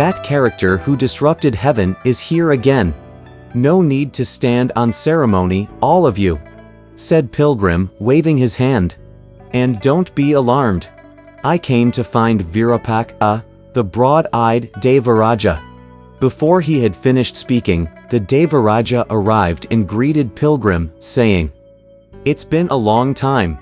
That character who disrupted heaven is here again. No need to stand on ceremony, all of you," said Pilgrim, waving his hand. "And don't be alarmed. I came to find Virapaka, the broad-eyed Devaraja." Before he had finished speaking, the Devaraja arrived and greeted Pilgrim, saying, "It's been a long time.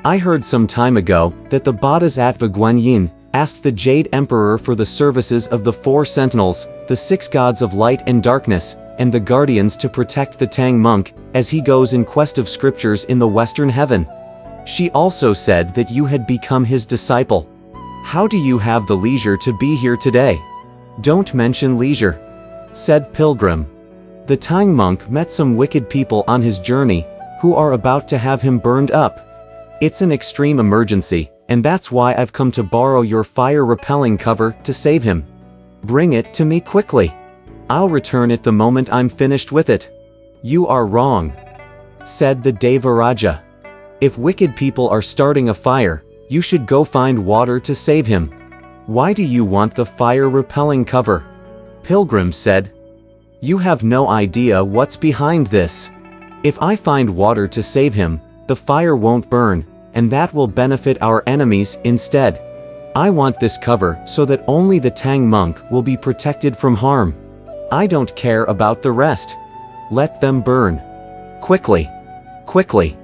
I heard some time ago that the Bodhisattva Guanyin asked the Jade Emperor for the services of the 4 sentinels, the 6 gods of light and darkness, and the guardians to protect the Tang monk as he goes in quest of scriptures in the western heaven. She also said that you had become his disciple. How do you have the leisure to be here today?" "Don't mention leisure," said Pilgrim. "The Tang monk met some wicked people on his journey, who are about to have him burned up. It's an extreme emergency, and that's why I've come to borrow your fire-repelling cover to save him. Bring it to me quickly. I'll return it the moment I'm finished with it." "You are wrong," said the Devaraja. "If wicked people are starting a fire, you should go find water to save him. Why do you want the fire-repelling cover?" Pilgrim said, "You have no idea what's behind this. If I find water to save him, the fire won't burn, and that will benefit our enemies instead. I want this cover so that only the Tang monk will be protected from harm. I don't care about the rest. Let them burn. Quickly. Quickly.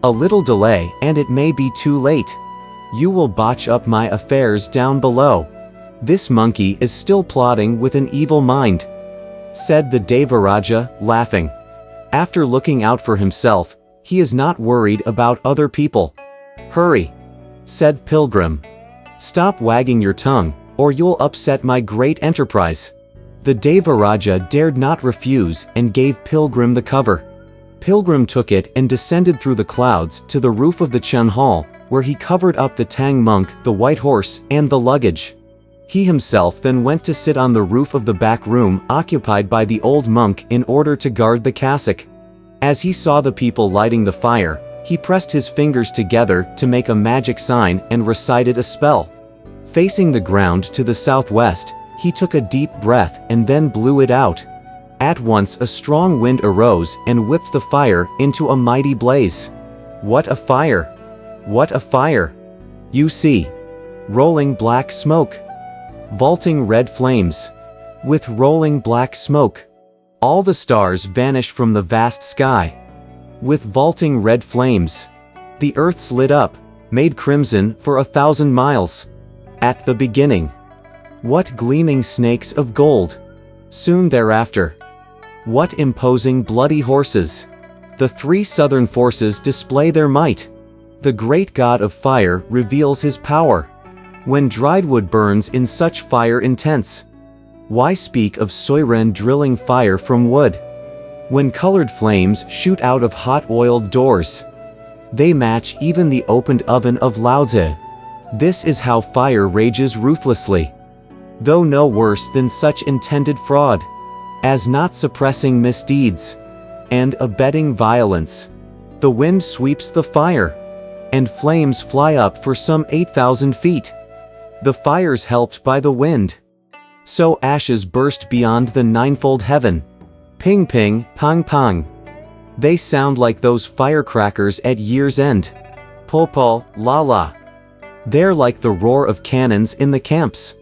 A little delay and it may be too late. You will botch up my affairs down below. This monkey is still plotting with an evil mind," said the Devaraja, laughing. After looking out for himself, he is not worried about other people. "Hurry," said Pilgrim. "Stop wagging your tongue, or you'll upset my great enterprise." The Devaraja dared not refuse and gave Pilgrim the cover. Pilgrim took it and descended through the clouds to the roof of the Chen Hall, where he covered up the Tang monk, the white horse, and the luggage. He himself then went to sit on the roof of the back room occupied by the old monk in order to guard the cassock. As he saw the people lighting the fire, he pressed his fingers together to make a magic sign and recited a spell. Facing the ground to the southwest, he took a deep breath and then blew it out. At once a strong wind arose and whipped the fire into a mighty blaze. What a fire! What a fire! You see, rolling black smoke, vaulting red flames. With rolling black smoke, all the stars vanished from the vast sky. With vaulting red flames, the earth's lit up, made crimson for 1,000 miles. At the beginning, what gleaming snakes of gold! Soon thereafter, what imposing bloody horses! The 3 southern forces display their might. The great god of fire reveals his power. When dried wood burns in such fire intense, why speak of Soiren drilling fire from wood? When colored flames shoot out of hot oiled doors, they match even the opened oven of Laozi. This is how fire rages ruthlessly, though no worse than such intended fraud, as not suppressing misdeeds and abetting violence. The wind sweeps the fire, and flames fly up for some 8,000 feet. The fire's helped by the wind, so ashes burst beyond the ninefold heaven. Ping ping, pang pang. They sound like those firecrackers at year's end. Po la la. They're like the roar of cannons in the camps.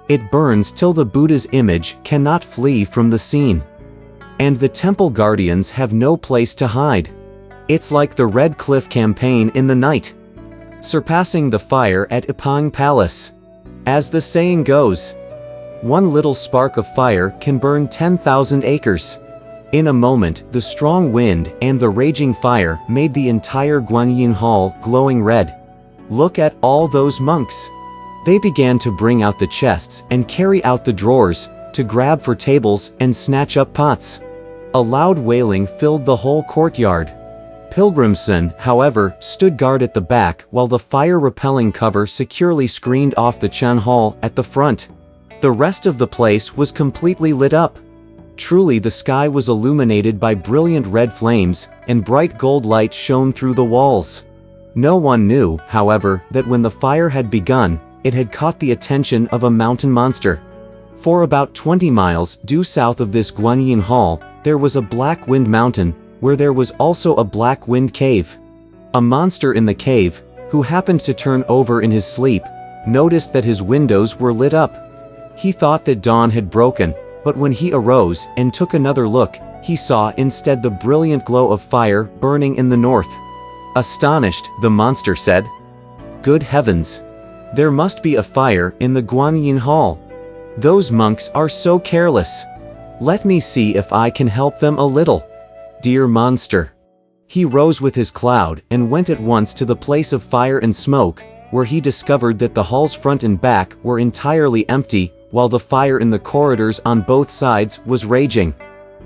It burns till the Buddha's image cannot flee from the scene, and the temple guardians have no place to hide. It's like the Red Cliff campaign in the night, surpassing the fire at Ipang Palace. As the saying goes, one little spark of fire can burn 10,000 acres. In a moment, the strong wind and the raging fire made the entire Guanyin Hall glowing red. Look at all those monks. They began to bring out the chests and carry out the drawers, to grab for tables and snatch up pots. A loud wailing filled the whole courtyard. Pilgrimson, however, stood guard at the back while the fire-repelling cover securely screened off the Chen Hall at the front. The rest of the place was completely lit up. Truly, the sky was illuminated by brilliant red flames, and bright gold light shone through the walls. No one knew, however, that when the fire had begun, it had caught the attention of a mountain monster. For about 20 miles due south of this Guanyin Hall, there was a Black Wind Mountain, where there was also a Black Wind Cave. A monster in the cave, who happened to turn over in his sleep, noticed that his windows were lit up. He thought that dawn had broken, but when he arose and took another look, he saw instead the brilliant glow of fire burning in the north. Astonished, the monster said, "Good heavens! There must be a fire in the Guanyin Hall. Those monks are so careless. Let me see if I can help them a little. Dear monster." He rose with his cloud and went at once to the place of fire and smoke, where he discovered that the hall's front and back were entirely empty, while the fire in the corridors on both sides was raging.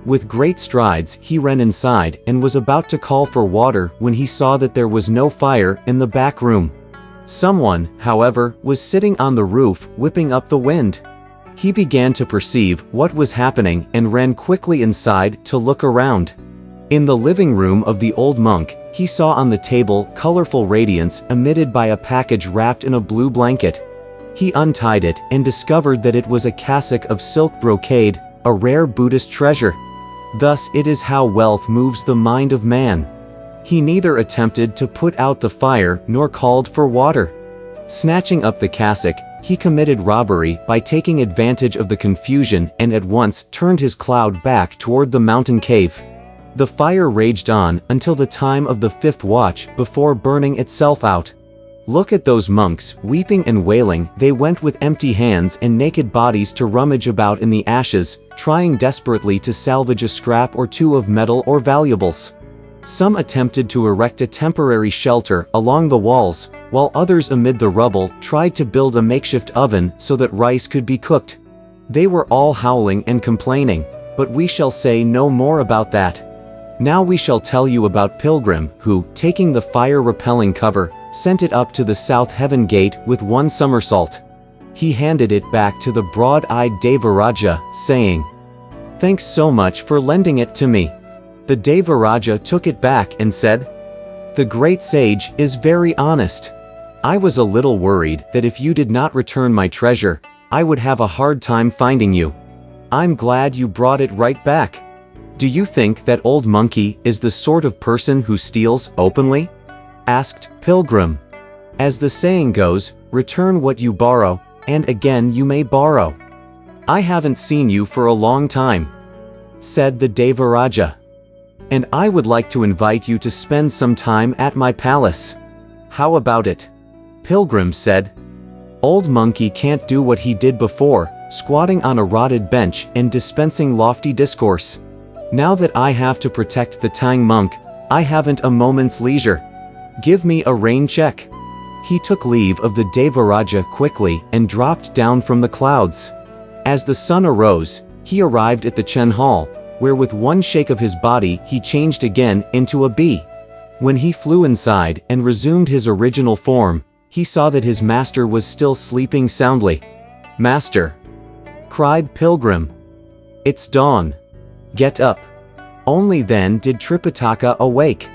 With great strides he ran inside and was about to call for water when he saw that there was no fire in the back room. Someone, however, was sitting on the roof whipping up the wind. He began to perceive what was happening and ran quickly inside to look around. In the living room of the old monk, he saw on the table colorful radiance emitted by a package wrapped in a blue blanket. He untied it and discovered that it was a cassock of silk brocade, a rare Buddhist treasure. Thus it is how wealth moves the mind of man. He neither attempted to put out the fire nor called for water. Snatching up the cassock, he committed robbery by taking advantage of the confusion and at once turned his cloud back toward the mountain cave. The fire raged on until the time of the 5th watch before burning itself out. Look at those monks, weeping and wailing. They went with empty hands and naked bodies to rummage about in the ashes, trying desperately to salvage a scrap or two of metal or valuables. Some attempted to erect a temporary shelter along the walls, while others amid the rubble tried to build a makeshift oven so that rice could be cooked. They were all howling and complaining, but we shall say no more about that. Now we shall tell you about Pilgrim, who, taking the fire-repelling cover, sent it up to the south heaven gate with one somersault. He handed it back to the broad-eyed Devaraja, saying, "Thanks so much for lending it to me." The Devaraja took it back and said, "The great sage is very honest. I was a little worried that if you did not return my treasure, I would have a hard time finding you. I'm glad you brought it right back. Do you think that old monkey is the sort of person who steals openly?" asked Pilgrim. "As the saying goes, return what you borrow, and again you may borrow. I haven't seen you for a long time," said the Devaraja. "And I would like to invite you to spend some time at my palace. How about it?" Pilgrim said. Old monkey can't do what he did before, squatting on a rotted bench and dispensing lofty discourse. Now that I have to protect the Tang monk, I haven't a moment's leisure. Give me a rain check." He took leave of the Devaraja quickly and dropped down from the clouds. As the sun arose, he arrived at the Chen Hall, where with one shake of his body he changed again into a bee. When he flew inside and resumed his original form, he saw that his master was still sleeping soundly. "Master!" cried Pilgrim. "It's dawn. Get up." Only then did Tripitaka awake.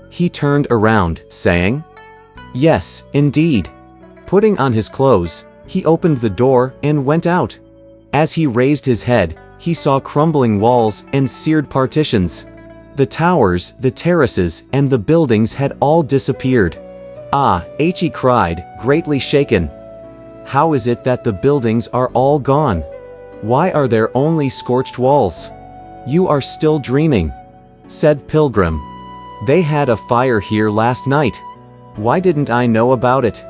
He turned around, saying, "Yes, indeed." Putting on his clothes, he opened the door and went out. As he raised his head, he saw crumbling walls and seared partitions. The towers, the terraces, and the buildings had all disappeared. "Ah!" he cried, greatly shaken. "How is it that the buildings are all gone? Why are there only scorched walls?" "You are still dreaming," said Pilgrim. "They had a fire here last night. Why didn't I know about it?"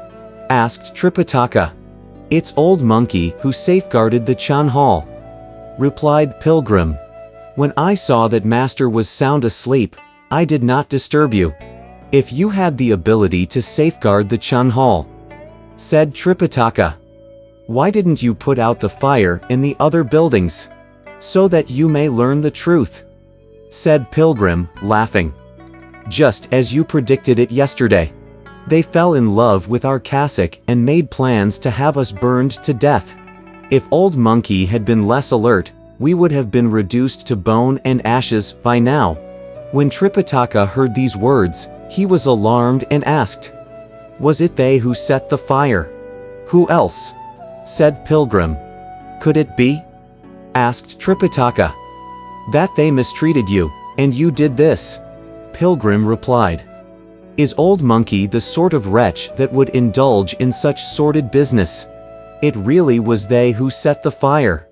asked Tripitaka. "It's old monkey who safeguarded the Chan Hall," replied Pilgrim. "When I saw that master was sound asleep, I did not disturb you. If you had the ability to safeguard the Chan Hall," said Tripitaka, "why didn't you put out the fire in the other buildings? So that you may learn the truth," said Pilgrim, laughing. "Just as you predicted it yesterday. They fell in love with our cassock and made plans to have us burned to death. If old monkey had been less alert, we would have been reduced to bone and ashes by now." When Tripitaka heard these words, he was alarmed and asked, "Was it they who set the fire?" "Who else?" said Pilgrim. Could it be? Asked Tripitaka. That they mistreated you, and you did this. Pilgrim replied. Is Old Monkey the sort of wretch that would indulge in such sordid business? It really was they who set the fire.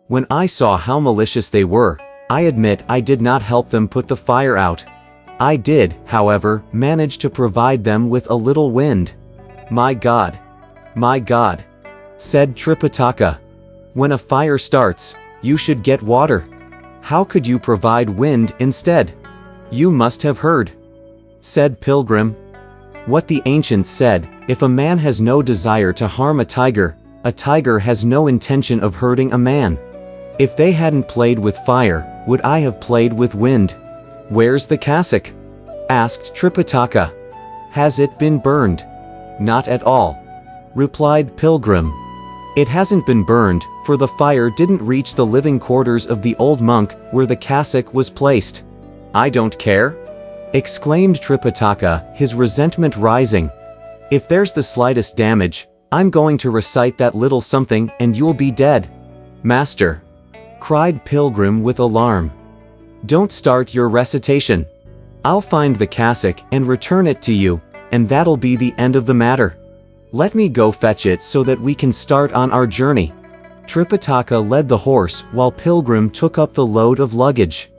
When I saw how malicious they were, I admit I did not help them put the fire out. I did, however, manage to provide them with a little wind. My God, said Tripitaka. When a fire starts, you should get water. How could you provide wind instead? You must have heard, said Pilgrim. What the ancients said, if a man has no desire to harm a tiger has no intention of hurting a man. If they hadn't played with fire, would I have played with wind? Where's the cassock? Asked Tripitaka. Has it been burned? Not at all, replied Pilgrim. It hasn't been burned, for the fire didn't reach the living quarters of the old monk where the cassock was placed. I don't care, exclaimed Tripitaka, his resentment rising. If there's the slightest damage, I'm going to recite that little something and you'll be dead. Master, cried Pilgrim with alarm. Don't start your recitation. I'll find the cassock and return it to you, and that'll be the end of the matter. Let me go fetch it so that we can start on our journey. Tripitaka led the horse while Pilgrim took up the load of luggage.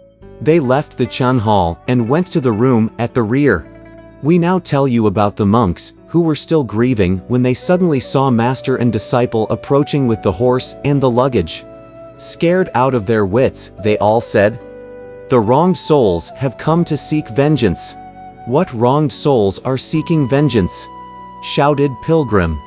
They left the Chan Hall and went to the room at the rear. We now tell you about the monks, who were still grieving when they suddenly saw master and disciple approaching with the horse and the luggage. Scared out of their wits, they all said, "The wronged souls have come to seek vengeance." "What wronged souls are seeking vengeance?" shouted Pilgrim.